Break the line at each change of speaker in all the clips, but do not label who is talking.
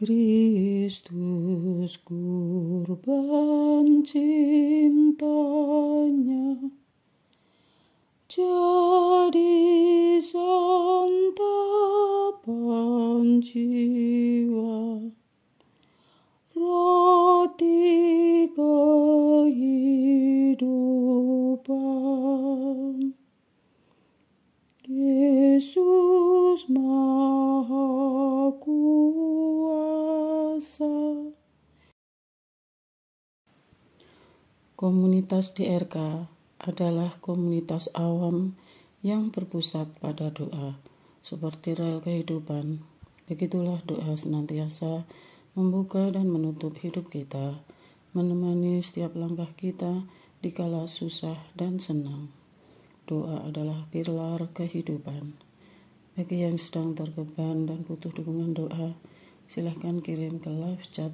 Kristus kurban cintanya jadi santapan jiwa, roti kehidupan. Yesus Maha Kuasa. Komunitas DRK adalah komunitas awam yang berpusat pada doa, seperti rel kehidupan. Begitulah doa senantiasa membuka dan menutup hidup kita, menemani setiap langkah kita di kala susah dan senang. Doa adalah pilar kehidupan. Bagi yang sedang terbeban dan butuh dukungan doa, silahkan kirim ke live chat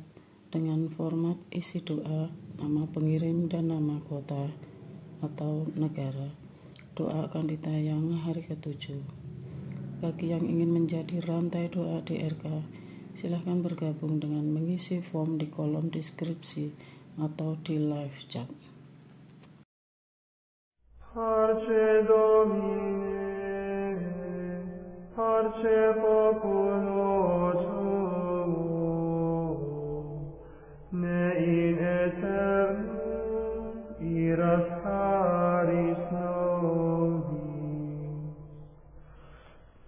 dengan format isi doa, nama pengirim dan nama kota atau negara. Doa akan ditayang hari ke-7. Bagi yang ingin menjadi rantai doa DRK, silahkan bergabung dengan mengisi form di kolom deskripsi atau di live chat.
Parce Domine, parce populo tuo, ne in aeternum iras caris nobis.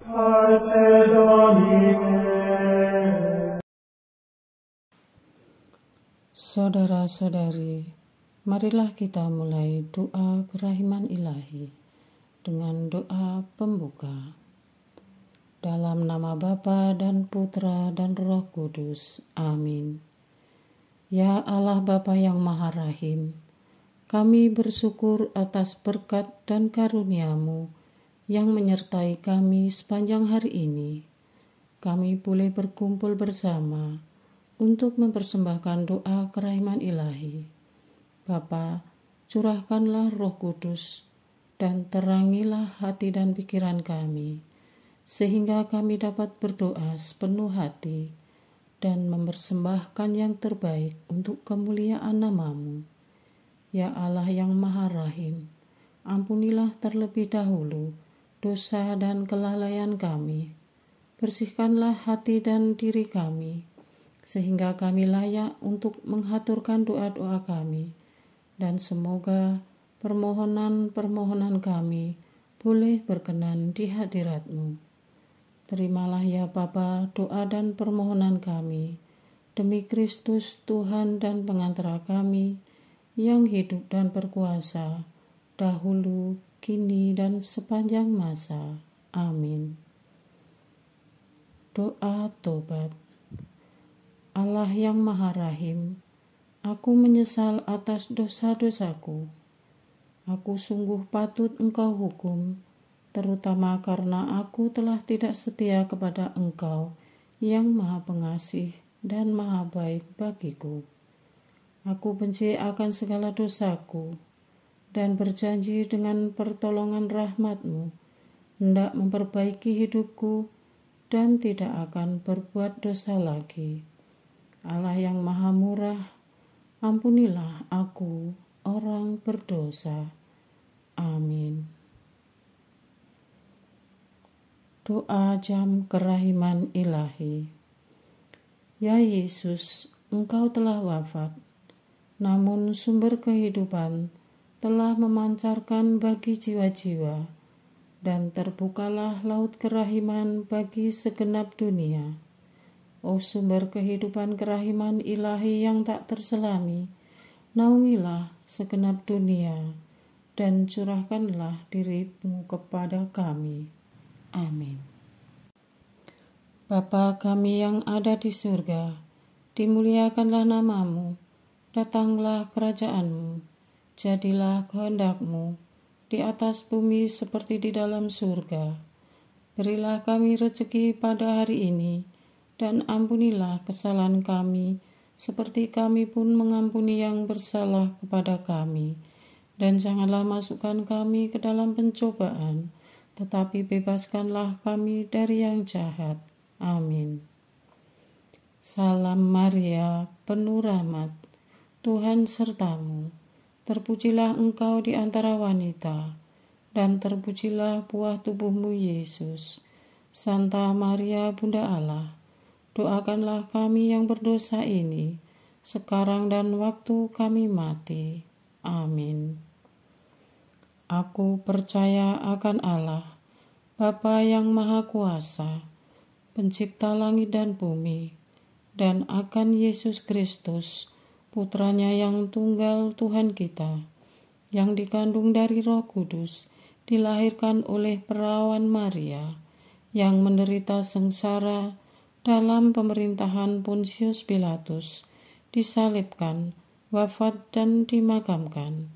Parce Domine.
Saudara-saudari, marilah kita mulai doa kerahiman ilahi dengan doa pembuka. Dalam nama Bapa dan Putra dan Roh Kudus. Amin. Ya Allah Bapa yang Maha Rahim, kami bersyukur atas berkat dan karunia-Mu yang menyertai kami sepanjang hari ini. Kami boleh berkumpul bersama untuk mempersembahkan doa kerahiman ilahi. Bapa, curahkanlah Roh Kudus dan terangilah hati dan pikiran kami, sehingga kami dapat berdoa sepenuh hati dan mempersembahkan yang terbaik untuk kemuliaan nama-Mu. Ya Allah yang Maha Rahim, ampunilah terlebih dahulu dosa dan kelalaian kami. Bersihkanlah hati dan diri kami, sehingga kami layak untuk menghaturkan doa-doa kami, dan semoga permohonan-permohonan kami boleh berkenan di hadirat-Mu. Terimalah ya Bapa doa dan permohonan kami, demi Kristus Tuhan dan pengantara kami, yang hidup dan berkuasa, dahulu, kini, dan sepanjang masa. Amin. Doa tobat. Allah yang Maha Rahim, aku menyesal atas dosa-dosaku. Aku sungguh patut Engkau hukum, terutama karena aku telah tidak setia kepada Engkau yang Maha Pengasih dan Maha Baik bagiku. Aku benci akan segala dosaku dan berjanji dengan pertolongan rahmat-Mu hendak memperbaiki hidupku dan tidak akan berbuat dosa lagi. Allah yang Maha Murah, ampunilah aku, orang berdosa. Amin. Doa jam kerahiman ilahi. Ya Yesus, Engkau telah wafat, namun sumber kehidupan telah memancarkan bagi jiwa-jiwa, dan terbukalah laut kerahiman bagi segenap dunia. O sumber kehidupan kerahiman ilahi yang tak terselami, naungilah segenap dunia dan curahkanlah diri-Mu kepada kami. Amin. Bapa kami yang ada di surga, dimuliakanlah nama-Mu, datanglah kerajaan-Mu, jadilah kehendak-Mu di atas bumi seperti di dalam surga. Berilah kami rezeki pada hari ini, dan ampunilah kesalahan kami, seperti kami pun mengampuni yang bersalah kepada kami. Dan janganlah masukkan kami ke dalam pencobaan, tetapi bebaskanlah kami dari yang jahat. Amin. Salam Maria, penuh rahmat, Tuhan sertamu. Terpujilah engkau di antara wanita, dan terpujilah buah tubuhmu Yesus. Santa Maria, Bunda Allah, doakanlah kami yang berdosa ini, sekarang dan waktu kami mati. Amin. Aku percaya akan Allah, Bapa yang Maha Kuasa, Pencipta langit dan bumi, dan akan Yesus Kristus, Putranya yang tunggal Tuhan kita, yang dikandung dari Roh Kudus, dilahirkan oleh perawan Maria, yang menderita sengsara dalam pemerintahan Pontius Pilatus, disalibkan, wafat dan dimakamkan,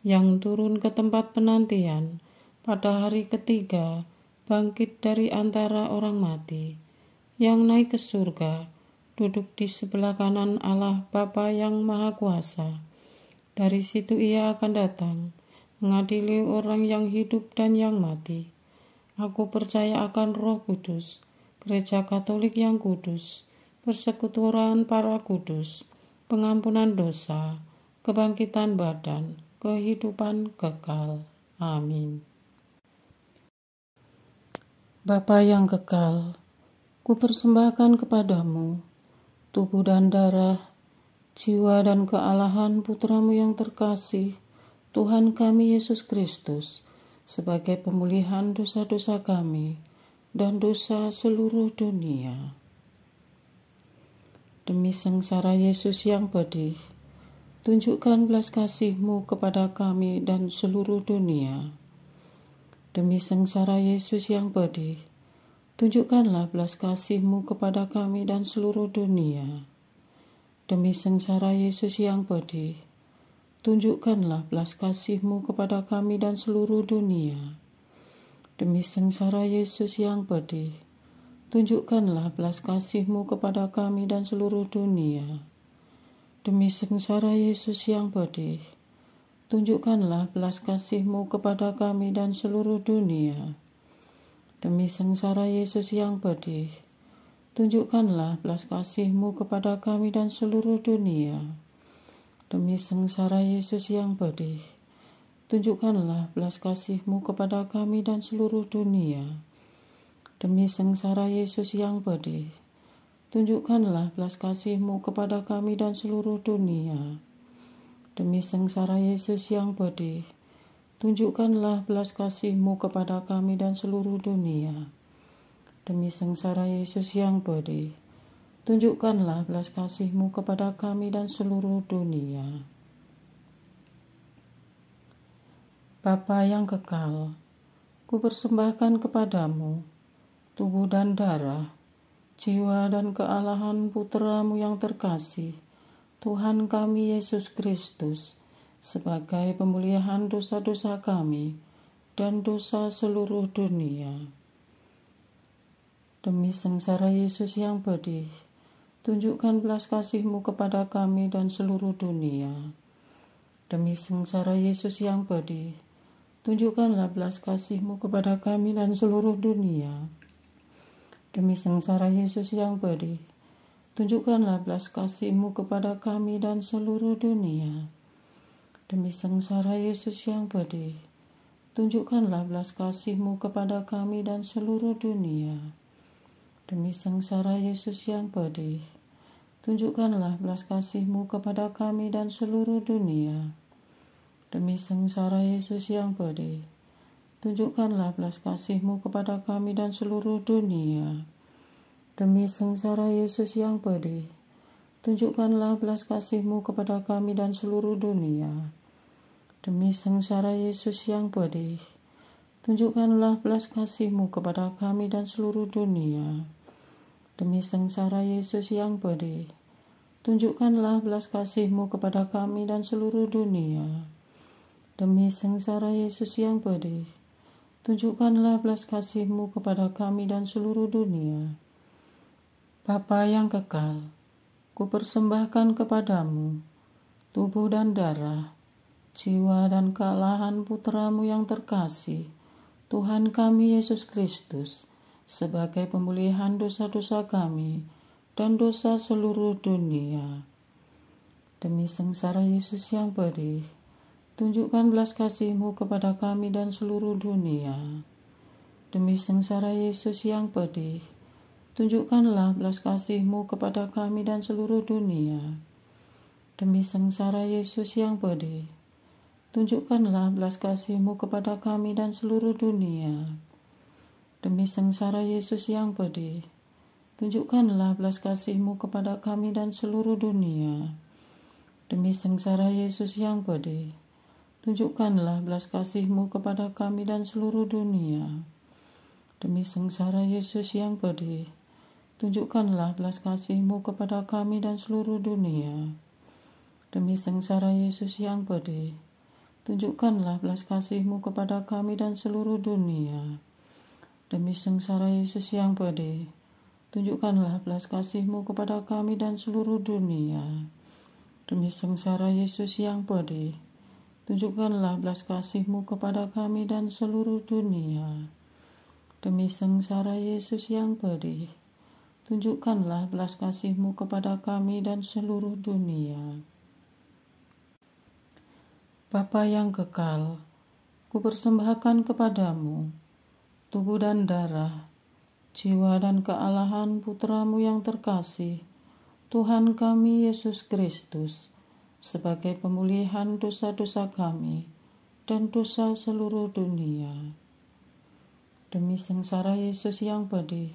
yang turun ke tempat penantian, pada hari ketiga bangkit dari antara orang mati, yang naik ke surga, duduk di sebelah kanan Allah Bapa yang Maha Kuasa. Dari situ ia akan datang, mengadili orang yang hidup dan yang mati. Aku percaya akan Roh Kudus, Gereja Katolik yang kudus, persekutuan para kudus, pengampunan dosa, kebangkitan badan, kehidupan kekal. Amin. Bapa yang kekal, kupersembahkan kepadamu tubuh dan darah, jiwa dan kealahan Putramu yang terkasih, Tuhan kami Yesus Kristus, sebagai pemulihan dosa-dosa kami dan dosa seluruh dunia. Demi sengsara Yesus yang pedih, tunjukkan belas kasih-Mu kepada kami dan seluruh dunia. Demi sengsara Yesus yang pedih, tunjukkanlah belas kasih-Mu kepada kami dan seluruh dunia. Demi sengsara Yesus yang pedih, tunjukkanlah belas kasih-Mu kepada kami dan seluruh dunia. Demi sengsara Yesus yang pedih, tunjukkanlah belas kasih-Mu kepada kami dan seluruh dunia. Demi sengsara Yesus yang pedih, tunjukkanlah belas kasih-Mu kepada kami dan seluruh dunia. Demi sengsara Yesus yang pedih, tunjukkanlah belas kasih-Mu kepada kami dan seluruh dunia. Demi sengsara Yesus yang pedih, tunjukkanlah belas kasih-Mu kepada kami dan seluruh dunia. Demi sengsara Yesus yang pedih, tunjukkanlah belas kasih-Mu kepada kami dan seluruh dunia. Demi sengsara Yesus yang pedih, tunjukkanlah belas kasih-Mu kepada kami dan seluruh dunia. Demi sengsara Yesus yang pedih, tunjukkanlah belas kasih-Mu kepada kami dan seluruh dunia. Bapa yang kekal, kupersembahkan kepadamu tubuh dan darah, jiwa dan kealahan Putra-Mu yang terkasih, Tuhan kami Yesus Kristus, sebagai pemulihan dosa-dosa kami dan dosa seluruh dunia. Demi sengsara Yesus yang pedih, tunjukkan belas kasih-Mu kepada kami dan seluruh dunia. Demi sengsara Yesus yang pedih, tunjukkanlah belas kasih-Mu kepada kami dan seluruh dunia. Demi sengsara Yesus yang pedih, tunjukkanlah belas kasih-Mu kepada kami dan seluruh dunia. Demi sengsara Yesus yang pedih, tunjukkanlah belas kasih-Mu kepada kami dan seluruh dunia. Demi sengsara Yesus yang pedih, tunjukkanlah belas kasih-Mu kepada kami dan seluruh dunia. Demi sengsara Yesus yang pedih, tunjukkanlah belas kasih-Mu kepada kami dan seluruh dunia. Demi sengsara Yesus yang pedih, tunjukkanlah belas kasih-Mu kepada kami dan seluruh dunia. Demi sengsara Yesus yang pedih, tunjukkanlah belas kasih-Mu kepada kami dan seluruh dunia. Demi sengsara Yesus yang pedih, tunjukkanlah belas kasih-Mu kepada kami dan seluruh dunia. Demi sengsara Yesus yang pedih, tunjukkanlah belas kasih-Mu kepada kami dan seluruh dunia. Bapa yang kekal, kupersembahkan kepadamu tubuh dan darah, jiwa dan kealahan Putra-Mu yang terkasih, Tuhan kami Yesus Kristus, sebagai pemulihan dosa-dosa kami dan dosa seluruh dunia. Demi sengsara Yesus yang pedih, tunjukkan belas kasih-Mu kepada kami dan seluruh dunia. Demi sengsara Yesus yang pedih, tunjukkanlah belas kasih-Mu kepada kami dan seluruh dunia. Demi sengsara Yesus yang pedih, tunjukkanlah belas kasih-Mu kepada kami dan seluruh dunia. Demi sengsara Yesus yang pedih, tunjukkanlah belas kasih-Mu kepada kami dan seluruh dunia. Demi sengsara Yesus yang pedih, tunjukkanlah belas kasih-Mu kepada kami dan seluruh dunia. Demi sengsara Yesus yang pedih, tunjukkanlah belas kasih-Mu kepada kami dan seluruh dunia. Demi sengsara Yesus yang pedih, tunjukkanlah belas kasih-Mu kepada kami dan seluruh dunia. Demi sengsara Yesus yang pedih, tunjukkanlah belas kasih-Mu kepada kami dan seluruh dunia. Demi sengsara Yesus yang pedih, tunjukkanlah belas kasih-Mu kepada kami dan seluruh dunia. Demi sengsara Yesus yang pedih, tunjukkanlah belas kasih-Mu kepada kami dan seluruh dunia. Bapa yang kekal, kupersembahkan kepadamu tubuh dan darah, jiwa dan kealahan Putra-Mu yang terkasih, Tuhan kami Yesus Kristus, sebagai pemulihan dosa-dosa kami dan dosa seluruh dunia. Demi sengsara Yesus yang pedih,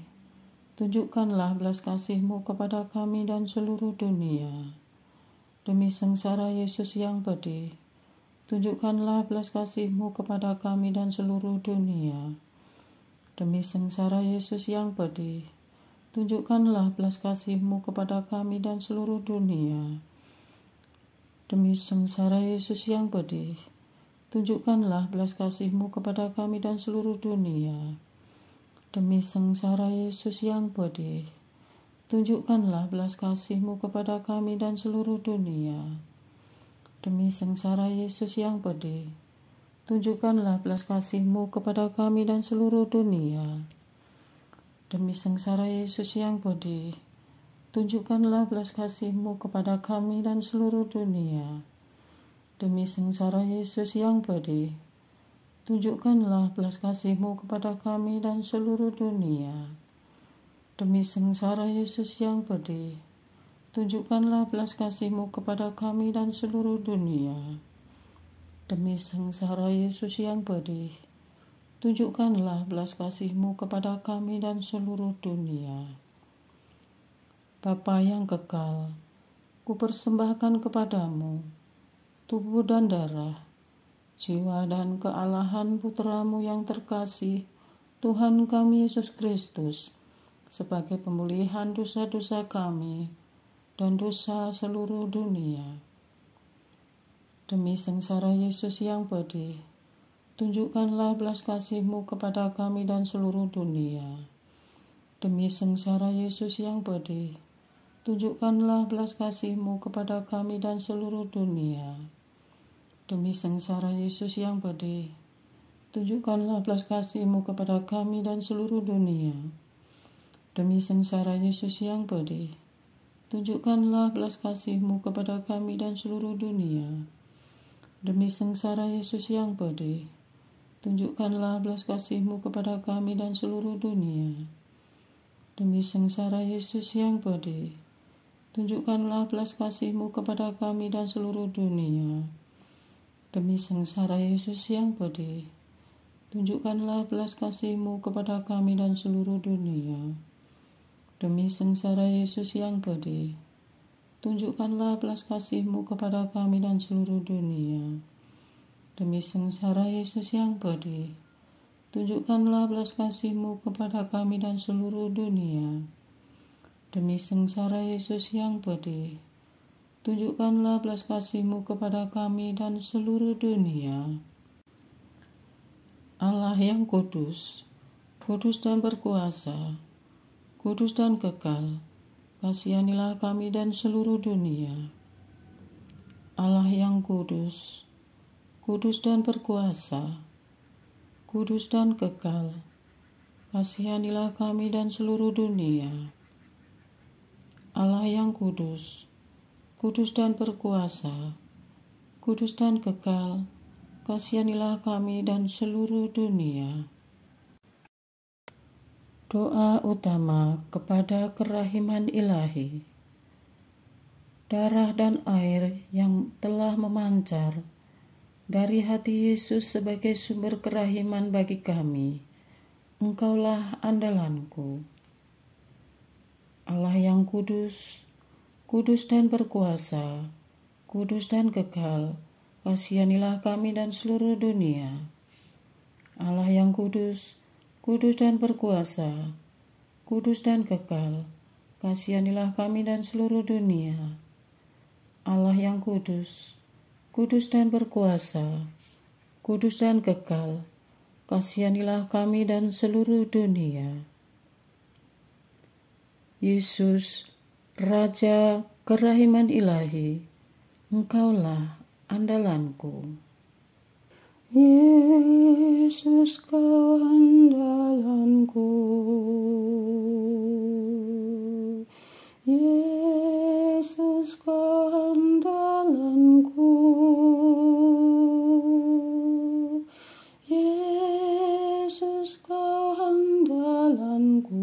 tunjukkanlah belas kasih-Mu kepada kami dan seluruh dunia. Demi sengsara Yesus yang pedih, tunjukkanlah belas kasih-Mu kepada kami dan seluruh dunia. Demi sengsara Yesus yang pedih, tunjukkanlah belas kasih-Mu kepada kami dan seluruh dunia. Demi sengsara Yesus yang pedih, tunjukkanlah belas kasih-Mu kepada kami dan seluruh dunia. Demi sengsara Yesus yang pedih, tunjukkanlah belas kasih-Mu kepada kami dan seluruh dunia. Demi sengsara Yesus yang pedih, tunjukkanlah belas kasih-Mu kepada kami dan seluruh dunia. Demi sengsara Yesus yang pedih, tunjukkanlah belas kasih-Mu kepada kami dan seluruh dunia. Demi sengsara Yesus yang pedih, tunjukkanlah belas kasih-Mu kepada kami dan seluruh dunia. Demi sengsara Yesus yang pedih, tunjukkanlah belas kasih-Mu kepada kami dan seluruh dunia. Demi sengsara Yesus yang pedih, tunjukkanlah belas kasih-Mu kepada kami dan seluruh dunia. Bapa yang kekal, kupersembahkan kepadamu tubuh dan darah, jiwa dan kealahan Putra-Mu yang terkasih, Tuhan kami Yesus Kristus, sebagai pemulihan dosa-dosa kami dan dosa seluruh dunia. Demi sengsara Yesus yang pedih, tunjukkanlah belas kasih-Mu kepada kami dan seluruh dunia. Demi sengsara Yesus yang pedih, tunjukkanlah belas kasih-Mu kepada kami dan seluruh dunia. Demi sengsara Yesus yang pedih, tunjukkanlah belas kasih-Mu kepada kami dan seluruh dunia. Demi sengsara Yesus yang pedih, tunjukkanlah belas kasih-Mu kepada kami dan seluruh dunia. Demi sengsara Yesus yang pedih, tunjukkanlah belas kasih-Mu kepada kami dan seluruh dunia. Demi sengsara Yesus yang pedih, tunjukkanlah belas kasih-Mu kepada kami dan seluruh dunia. Demi sengsara Yesus yang pedih, tunjukkanlah belas kasih-Mu kepada kami dan seluruh dunia. Demi sengsara Yesus yang pedih, tunjukkanlah belas kasih-Mu kepada kami dan seluruh dunia. Demi sengsara Yesus yang pedih, tunjukkanlah belas kasih-Mu kepada kami dan seluruh dunia. Demi sengsara Yesus yang pedih, tunjukkanlah belas kasih-Mu kepada kami dan seluruh dunia. Allah yang kudus, kudus dan berkuasa, kudus dan kekal, kasihanilah kami dan seluruh dunia. Allah yang kudus, kudus dan berkuasa, kudus dan kekal, kasihanilah kami dan seluruh dunia. Allah yang kudus, kudus dan berkuasa, kudus dan kekal, kasihanilah kami dan seluruh dunia. Doa utama kepada kerahiman ilahi. Darah dan air yang telah memancar dari hati Yesus sebagai sumber kerahiman bagi kami, Engkaulah andalanku. Allah yang kudus, kudus dan berkuasa, kudus dan kekal, kasihanilah kami dan seluruh dunia. Allah yang kudus, kudus dan berkuasa, kudus dan kekal, kasihanilah kami dan seluruh dunia. Allah yang kudus, kudus dan berkuasa, kudus dan kekal, kasihanilah kami dan seluruh dunia. Yesus, Raja kerahiman ilahi, Engkaulah andalanku. Yesus, Kau andalanku. Yesus, Kau andalanku. Yesus, Kau andalanku.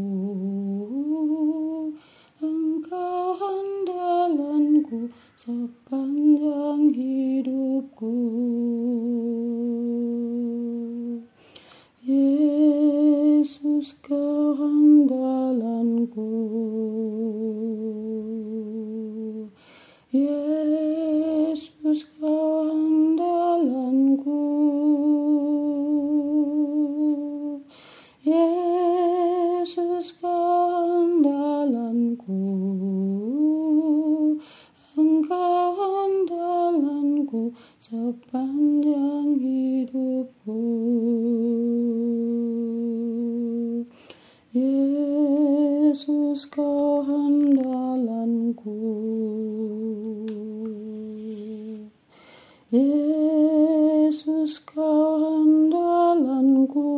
Engkau andalanku sepanjang hidupku. Yesus, Kau andalanku. Yesus, Kau andalanku. Yesus, Kau andalanku. Engkau andalanku sepanjang hidupku. Yesus, Kau andalanku. Yesus, Kau andalanku.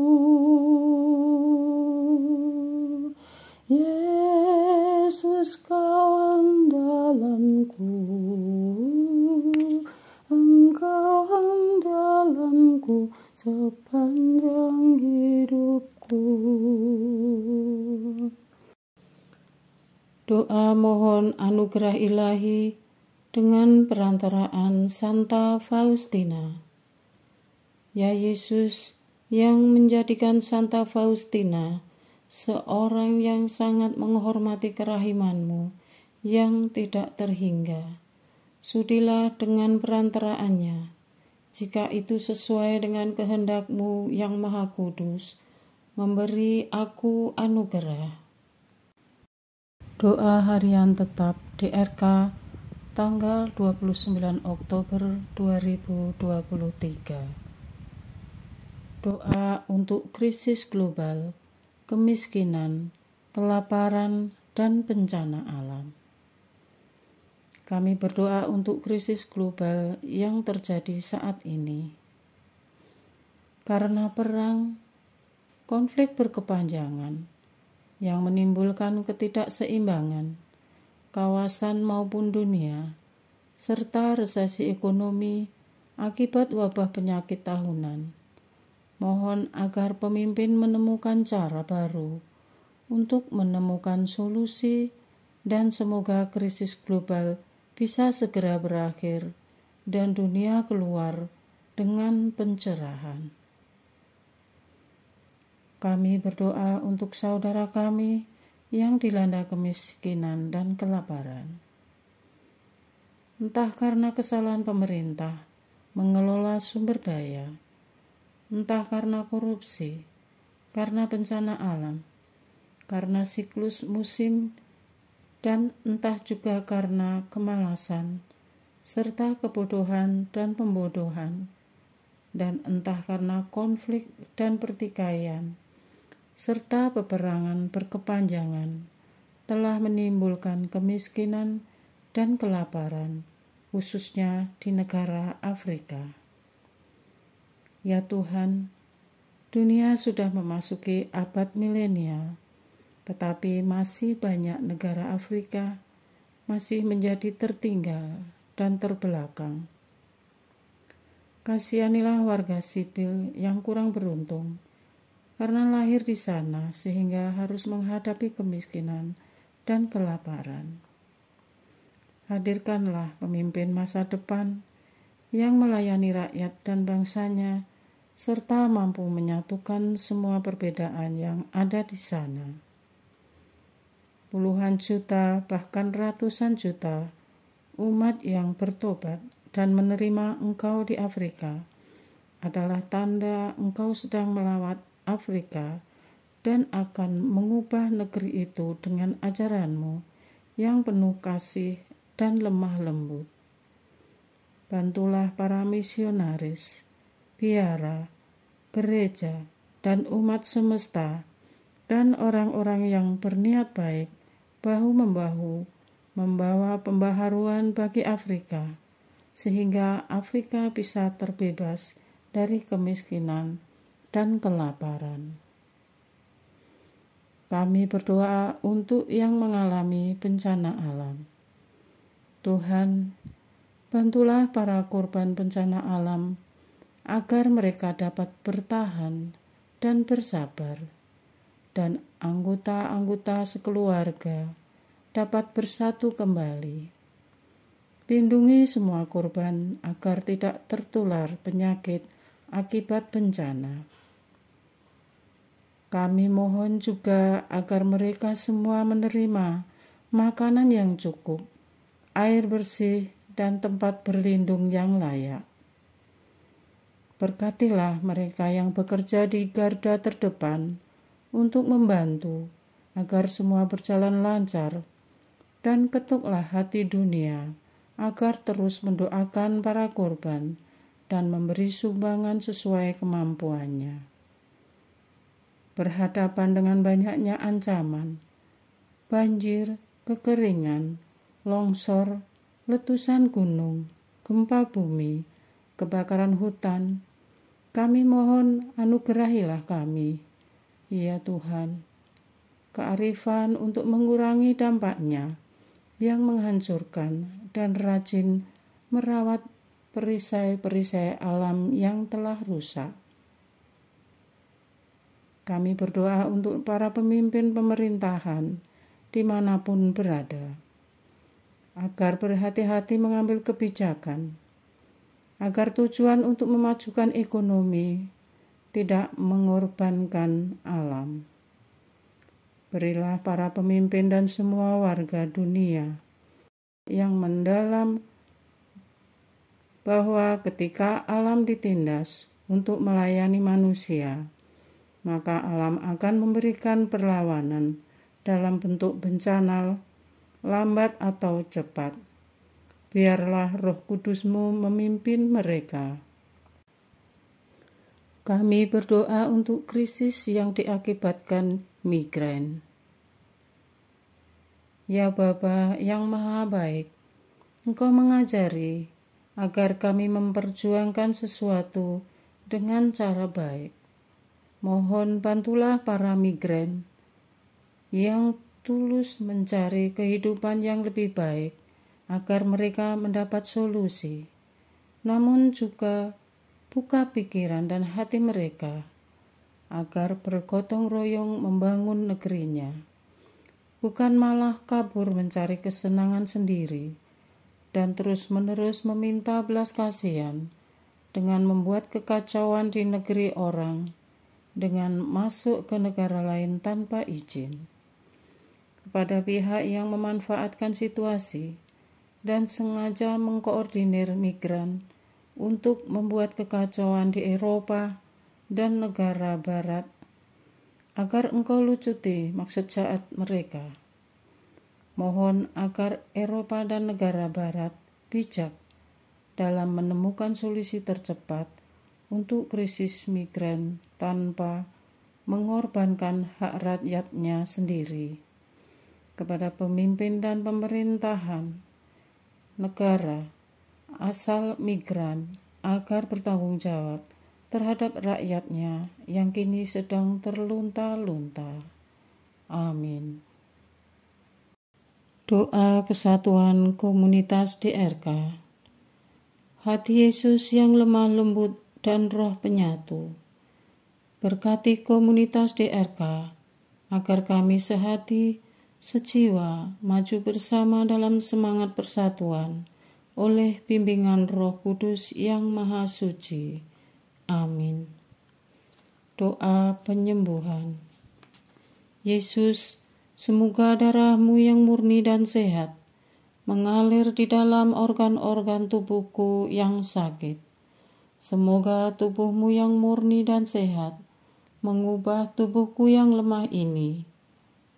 Yesus, Kau andalanku. Engkau andalanku sepanjang hidupku. Doa mohon anugerah ilahi dengan perantaraan Santa Faustina. Ya Yesus, yang menjadikan Santa Faustina seorang yang sangat menghormati kerahiman-Mu yang tidak terhingga, sudilah dengan perantaraannya, jika itu sesuai dengan kehendak-Mu yang maha kudus, memberi aku anugerah. Doa harian tetap DRK tanggal 29 Oktober 2023. Doa untuk krisis global, kemiskinan, kelaparan, dan bencana alam. Kami berdoa untuk krisis global yang terjadi saat ini. Karena perang, konflik berkepanjangan yang menimbulkan ketidakseimbangan kawasan maupun dunia, serta resesi ekonomi akibat wabah penyakit tahunan. Mohon agar pemimpin menemukan cara baru untuk menemukan solusi dan semoga krisis global bisa segera berakhir dan dunia keluar dengan pencerahan. Kami berdoa untuk saudara kami yang dilanda kemiskinan dan kelaparan. Entah karena kesalahan pemerintah mengelola sumber daya, entah karena korupsi, karena bencana alam, karena siklus musim, dan entah juga karena kemalasan, serta kebodohan dan pembodohan, dan entah karena konflik dan pertikaian, serta peperangan berkepanjangan, telah menimbulkan kemiskinan dan kelaparan, khususnya di negara Afrika. Ya Tuhan, dunia sudah memasuki abad milenial, tetapi masih banyak negara Afrika masih menjadi tertinggal dan terbelakang. Kasihanilah warga sipil yang kurang beruntung karena lahir di sana sehingga harus menghadapi kemiskinan dan kelaparan. Hadirkanlah pemimpin masa depan yang melayani rakyat dan bangsanya serta mampu menyatukan semua perbedaan yang ada di sana. Puluhan juta, bahkan ratusan juta umat yang bertobat dan menerima Engkau di Afrika adalah tanda Engkau sedang melawat Afrika dan akan mengubah negeri itu dengan ajaran-Mu yang penuh kasih dan lemah lembut. Bantulah para misionaris, biara, gereja, dan umat semesta, dan orang-orang yang berniat baik bahu-membahu membawa pembaharuan bagi Afrika, sehingga Afrika bisa terbebas dari kemiskinan dan kelaparan. Kami berdoa untuk yang mengalami bencana alam. Tuhan, bantulah para korban bencana alam agar mereka dapat bertahan dan bersabar, dan anggota-anggota sekeluarga dapat bersatu kembali. Lindungi semua korban agar tidak tertular penyakit akibat bencana. Kami mohon juga agar mereka semua menerima makanan yang cukup, air bersih, dan tempat berlindung yang layak. Berkatilah mereka yang bekerja di garda terdepan untuk membantu agar semua berjalan lancar, dan ketuklah hati dunia agar terus mendoakan para korban dan memberi sumbangan sesuai kemampuannya. Berhadapan dengan banyaknya ancaman, banjir, kekeringan, longsor, letusan gunung, gempa bumi, kebakaran hutan, kami mohon anugerahilah kami, ya Tuhan, kearifan untuk mengurangi dampaknya yang menghancurkan dan rajin merawat perisai-perisai alam yang telah rusak. Kami berdoa untuk para pemimpin pemerintahan dimanapun berada, agar berhati-hati mengambil kebijakan, agar tujuan untuk memajukan ekonomi tidak mengorbankan alam. Berilah para pemimpin dan semua warga dunia yang mendalam bahwa ketika alam ditindas untuk melayani manusia, maka alam akan memberikan perlawanan dalam bentuk bencana, lambat atau cepat. Biarlah Roh Kudus-Mu memimpin mereka. Kami berdoa untuk krisis yang diakibatkan migrain. Ya Bapa yang Maha Baik, Engkau mengajari agar kami memperjuangkan sesuatu dengan cara baik. Mohon bantulah para migran yang tulus mencari kehidupan yang lebih baik agar mereka mendapat solusi, namun juga buka pikiran dan hati mereka agar bergotong royong membangun negerinya, bukan malah kabur mencari kesenangan sendiri dan terus-menerus meminta belas kasihan dengan membuat kekacauan di negeri orang dengan masuk ke negara lain tanpa izin. Kepada pihak yang memanfaatkan situasi dan sengaja mengkoordinir migran untuk membuat kekacauan di Eropa dan negara barat, agar Engkau lucuti maksud jahat mereka. Mohon agar Eropa dan negara barat bijak dalam menemukan solusi tercepat untuk krisis migran tanpa mengorbankan hak rakyatnya sendiri. Kepada pemimpin dan pemerintahan negara asal migran agar bertanggung jawab terhadap rakyatnya yang kini sedang terlunta-lunta. Amin. Doa kesatuan komunitas DRK. Hati Yesus yang lemah lembut dan roh penyatu, berkati komunitas DRK agar kami sehati, sejiwa, maju bersama dalam semangat persatuan oleh bimbingan Roh Kudus yang Maha Suci. Amin. Doa penyembuhan. Yesus, semoga darah-Mu yang murni dan sehat mengalir di dalam organ-organ tubuhku yang sakit. Semoga tubuh-Mu yang murni dan sehat mengubah tubuhku yang lemah ini,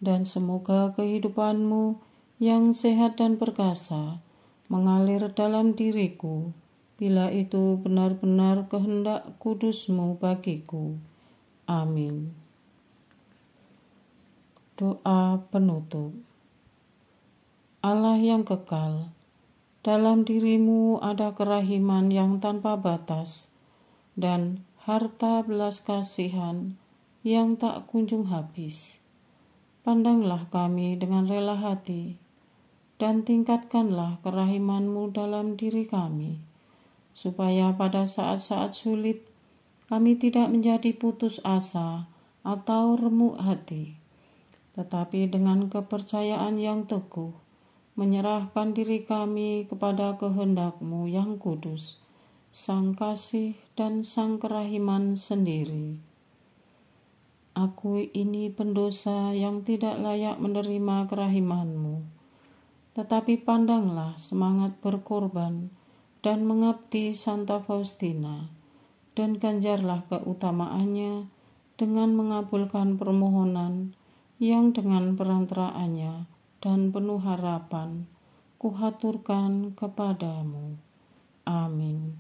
dan semoga kehidupan-Mu yang sehat dan perkasa mengalir dalam diriku, bila itu benar-benar kehendak kudus-Mu bagiku. Amin. Doa penutup. Allah yang kekal, dalam diri-Mu ada kerahiman yang tanpa batas dan harta belas kasihan yang tak kunjung habis. Pandanglah kami dengan rela hati dan tingkatkanlah kerahiman-Mu dalam diri kami, supaya pada saat-saat sulit kami tidak menjadi putus asa atau remuk hati, tetapi dengan kepercayaan yang teguh menyerahkan diri kami kepada kehendak-Mu yang kudus, Sang Kasih dan Sang Kerahiman sendiri. Aku ini pendosa yang tidak layak menerima kerahiman-Mu, tetapi pandanglah semangat berkorban dan mengabdi Santa Faustina, dan ganjarlah keutamaannya dengan mengabulkan permohonan yang dengan perantaraannya dan penuh harapan kuhaturkan kepadamu. Amin.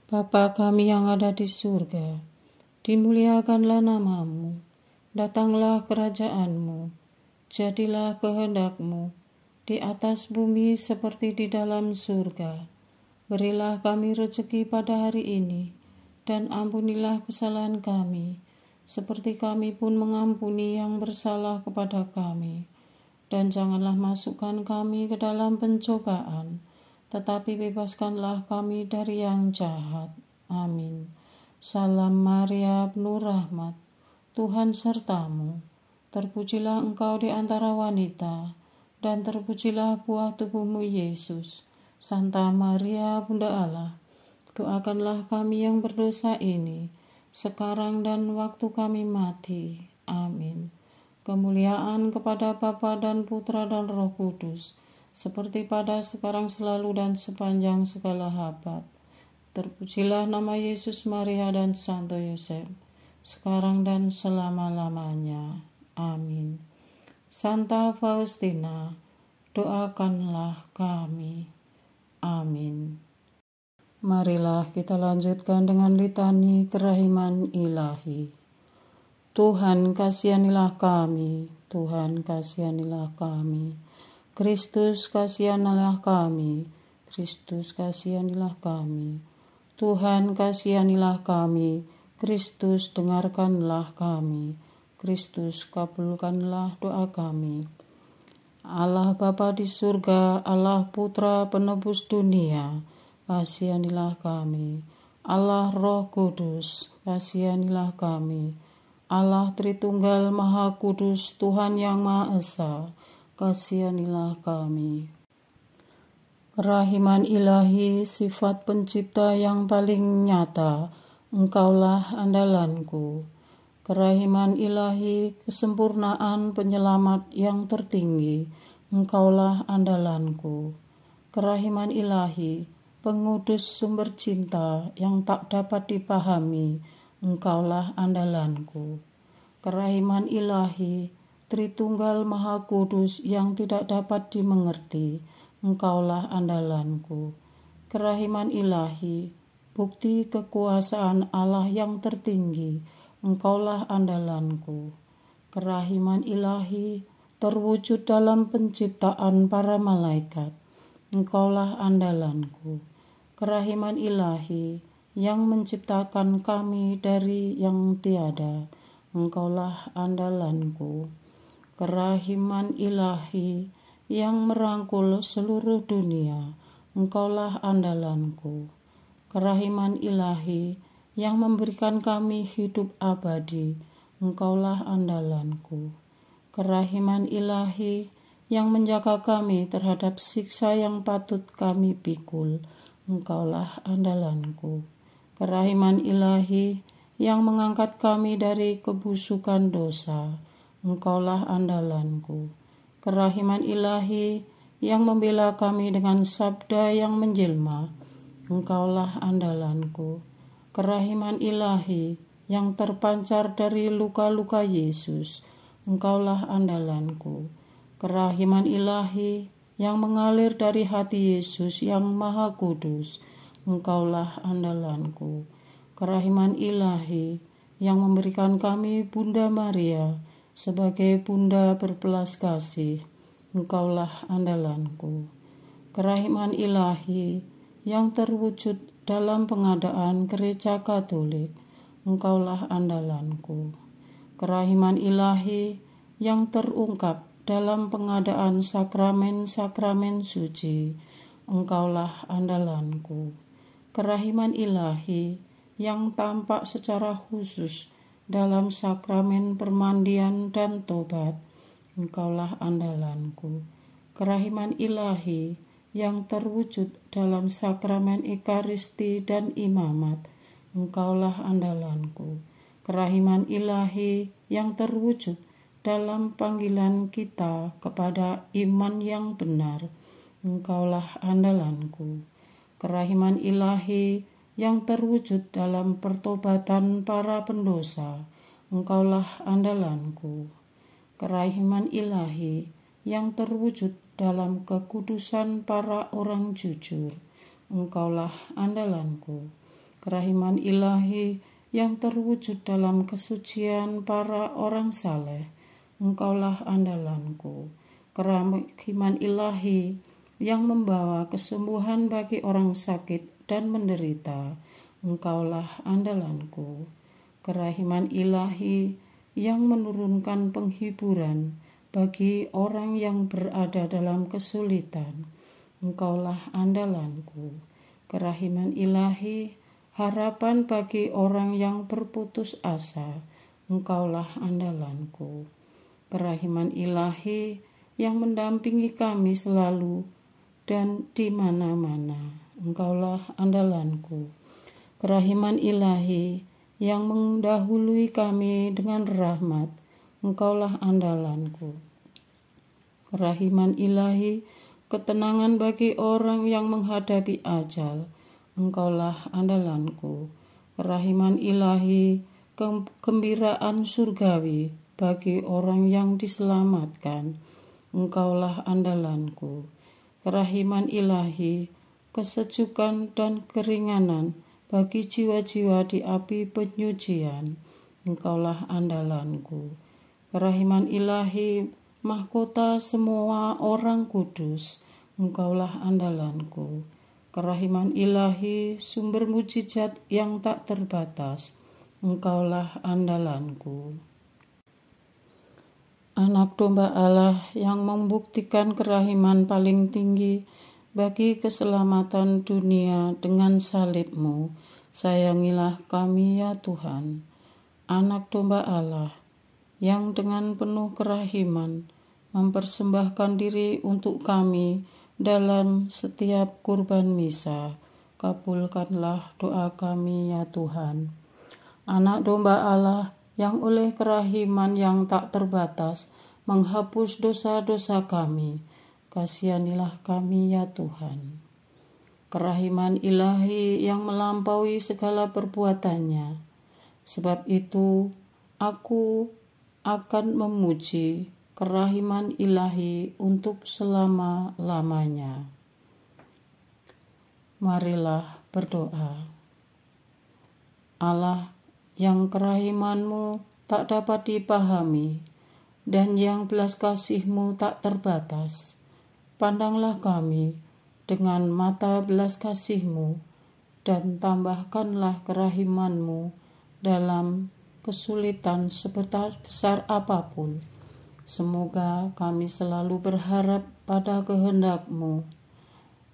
Bapa kami yang ada di surga, dimuliakanlah nama-Mu, datanglah kerajaan-Mu, jadilah kehendak-Mu di atas bumi seperti di dalam surga. Berilah kami rezeki pada hari ini, dan ampunilah kesalahan kami, seperti kami pun mengampuni yang bersalah kepada kami. Dan janganlah masukkan kami ke dalam pencobaan, tetapi bebaskanlah kami dari yang jahat. Amin. Salam Maria, penuh rahmat, Tuhan serta-Mu. Terpujilah Engkau di antara wanita, dan terpujilah buah tubuh-Mu, Yesus. Santa Maria, Bunda Allah, doakanlah kami yang berdosa ini, sekarang dan waktu kami mati. Amin. Kemuliaan kepada Bapa dan Putra dan Roh Kudus, seperti pada sekarang, selalu, dan sepanjang segala abad. Terpujilah nama Yesus, Maria, dan Santo Yosef, sekarang dan selama-lamanya. Amin. Santa Faustina, doakanlah kami. Amin. Marilah kita lanjutkan dengan litani kerahiman ilahi. Tuhan kasihanilah kami, Tuhan kasihanilah kami, Kristus kasihanilah kami, Kristus kasihanilah kami, Tuhan kasihanilah kami, Kristus dengarkanlah kami, Kristus kabulkanlah doa kami. Allah Bapa di surga, Allah Putra penebus dunia, kasihanilah kami. Allah Roh Kudus, kasihanilah kami. Allah Tritunggal Maha Kudus, Tuhan yang Maha Esa, kasihanilah kami. Kerahiman ilahi, sifat pencipta yang paling nyata, Engkaulah andalanku. Kerahiman ilahi, kesempurnaan penyelamat yang tertinggi, Engkaulah andalanku. Kerahiman ilahi, pengudus sumber cinta yang tak dapat dipahami, Engkaulah andalanku. Kerahiman ilahi, Tritunggal Maha Kudus yang tidak dapat dimengerti, Engkaulah andalanku. Kerahiman ilahi, bukti kekuasaan Allah yang tertinggi, Engkaulah andalanku. Kerahiman ilahi terwujud dalam penciptaan para malaikat, Engkaulah andalanku. Kerahiman ilahi yang menciptakan kami dari yang tiada, Engkaulah andalanku. Kerahiman ilahi yang merangkul seluruh dunia, Engkaulah andalanku. Kerahiman ilahi yang memberikan kami hidup abadi, Engkaulah andalanku. Kerahiman ilahi yang menjaga kami terhadap siksa yang patut kami pikul, Engkaulah andalanku. Kerahiman ilahi yang mengangkat kami dari kebusukan dosa, Engkaulah andalanku. Kerahiman ilahi yang membela kami dengan sabda yang menjelma, Engkaulah andalanku. Kerahiman ilahi yang terpancar dari luka-luka Yesus, Engkaulah andalanku. Kerahiman ilahi yang mengalir dari hati Yesus yang Maha Kudus, Engkaulah andalanku. Kerahiman ilahi yang memberikan kami Bunda Maria sebagai bunda berbelas kasih, Engkaulah andalanku. Kerahiman ilahi yang terwujud dalam pengadaan Gereja Katolik, Engkaulah andalanku. Kerahiman ilahi yang terungkap dalam pengadaan sakramen-sakramen suci, Engkaulah andalanku. Kerahiman ilahi yang tampak secara khusus dalam sakramen permandian dan tobat, Engkaulah andalanku. Kerahiman ilahi yang terwujud dalam sakramen Ekaristi dan imamat, Engkaulah andalanku. Kerahiman ilahi yang terwujud dalam panggilan kita kepada iman yang benar, Engkaulah andalanku. Kerahiman ilahi yang terwujud dalam pertobatan para pendosa, Engkaulah andalanku. Kerahiman ilahi yang terwujud dalam kekudusan para orang jujur, Engkaulah andalanku. Kerahiman ilahi yang terwujud dalam kesucian para orang saleh, Engkaulah andalanku. Kerahiman ilahi yang membawa kesembuhan bagi orang sakit dan menderita, Engkaulah andalanku. Kerahiman ilahi yang menurunkan penghiburan bagi orang yang berada dalam kesulitan, Engkaulah andalanku. Kerahiman ilahi, harapan bagi orang yang berputus asa, Engkaulah andalanku. Kerahiman ilahi yang mendampingi kami selalu dan di mana-mana, Engkaulah andalanku. Kerahiman ilahi yang mendahului kami dengan rahmat, Engkaulah andalanku. Kerahiman ilahi, ketenangan bagi orang yang menghadapi ajal, Engkaulah andalanku. Kerahiman ilahi, kegembiraan surgawi bagi orang yang diselamatkan, Engkaulah andalanku. Kerahiman ilahi, kesejukan dan keringanan bagi jiwa-jiwa di api penyucian, Engkaulah andalanku. Kerahiman ilahi, mahkota semua orang kudus, Engkaulah andalanku. Kerahiman ilahi, sumber mujizat yang tak terbatas, Engkaulah andalanku. Anak domba Allah yang membuktikan kerahiman paling tinggi bagi keselamatan dunia dengan salib-Mu, sayangilah kami ya Tuhan. Anak domba Allah yang dengan penuh kerahiman mempersembahkan diri untuk kami dalam setiap kurban misa, kabulkanlah doa kami ya Tuhan. Anak domba Allah yang oleh kerahiman yang tak terbatas menghapus dosa-dosa kami, kasihanilah kami ya Tuhan. Kerahiman ilahi yang melampaui segala perbuatannya, sebab itu aku akan memuji kerahiman ilahi untuk selama-lamanya. Marilah berdoa. Allah yang kerahiman-Mu tak dapat dipahami dan yang belas kasih-Mu tak terbatas, pandanglah kami dengan mata belas kasih-Mu dan tambahkanlah kerahiman-Mu dalam kesulitan sebesar apapun, Semoga kami selalu berharap pada kehendak-Mu,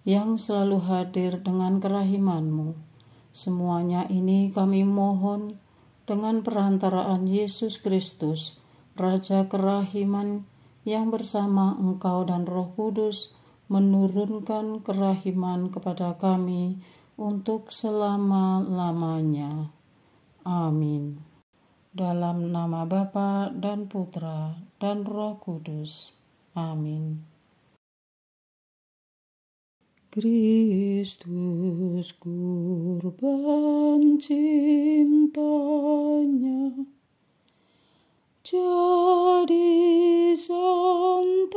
yang selalu hadir dengan kerahiman-Mu. Semuanya ini kami mohon dengan perantaraan Yesus Kristus, Raja kerahiman, yang bersama Engkau dan Roh Kudus menurunkan kerahiman kepada kami untuk selama-lamanya. Amin. Dalam nama Bapa dan Putra dan Roh Kudus. Amin. Kristus kurban cintanya jadi santapan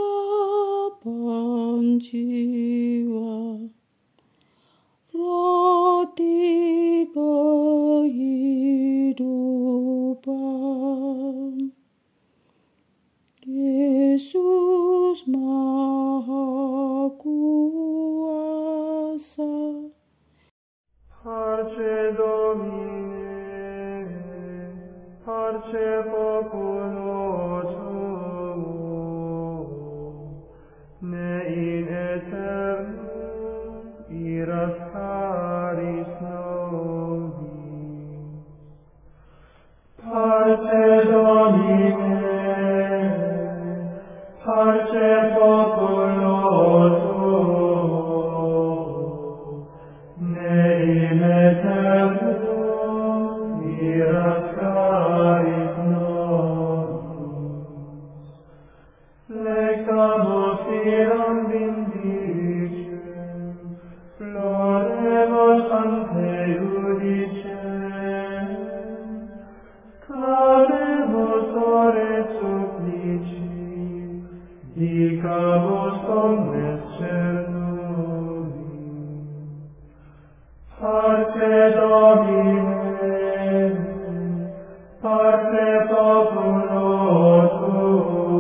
jiwa, roti kehidupan. Yesus Maha Kuasa,
Parce Domine, parce populo tuo, ne in aeternum iras caris nobis. Parce Domine, parce populo tuo, ne in aeternum iras caris nobis. Lectamus iram vindicem, floremus ante judicem, clamemus ore supplici, dicamus omnes cernui. Parce Domine, parce populo tuo,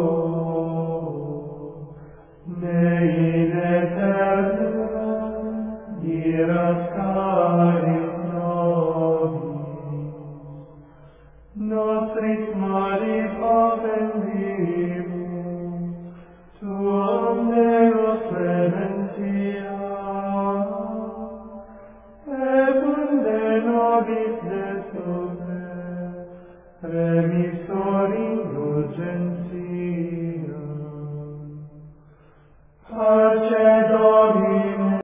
ne in aeternum iras caris nobis. Nostris malis offendit